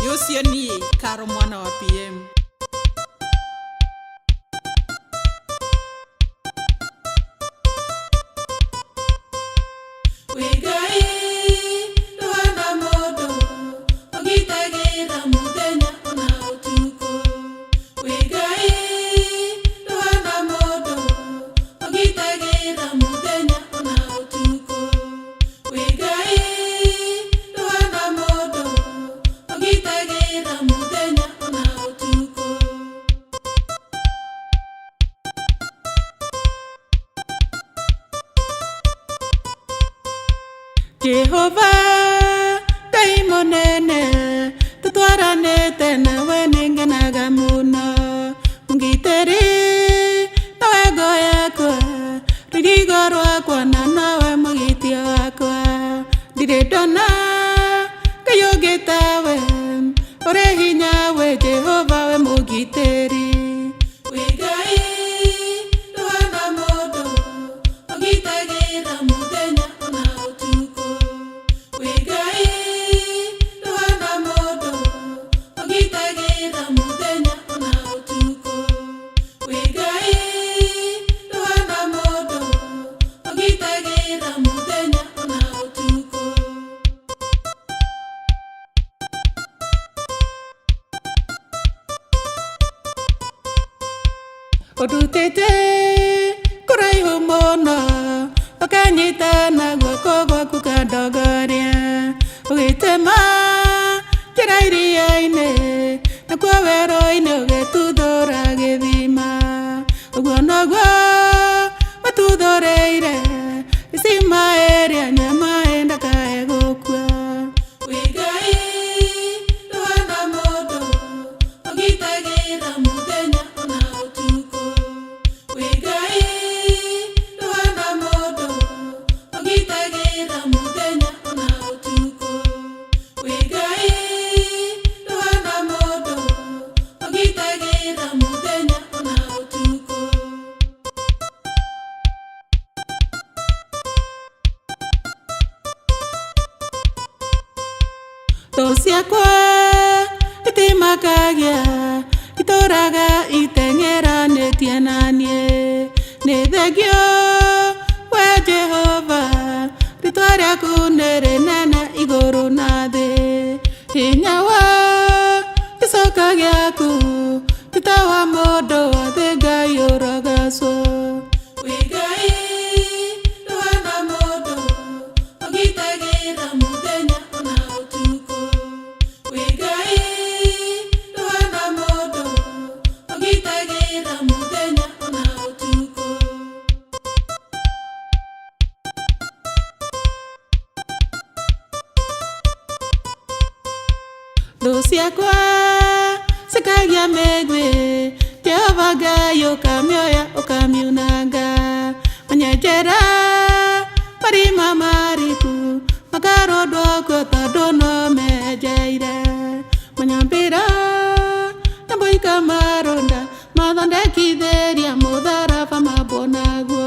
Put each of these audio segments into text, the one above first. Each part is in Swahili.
Yosia nie karo mwana wa PM. Jehovah, daimonene, tutwarane tena wenenge nagamuna, mungiteri, nawe goyakwa, rigigorwa kwa na nawe mugitia wakwa, diredona, kayogetawe, orehinya we Jehovah we mugiteri. Odutete kurai humona pakanyita na gwa kukadogoria ogitema kirairi aine na kwawero ine ogetudora gethima ogwanogwa matudoreire isima eria nyama enda kaegokwa wigai duana modo ogitagira mudenya Tosia kwa itimakagia itoraga itengera netiananie nedegio we Jehova ritwaria kunere nana igoro nade hinyawa isoka gyaku titawa modo thega yoragaso Dosia kwa sekagia megwe Jehova gayo kamyoya okamyunaga manyejera marima mariku magaro doko tadono mejeire manyambira namboika maronda madonde kideria modara fama bonago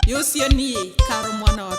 Yosia nie karo mwana wa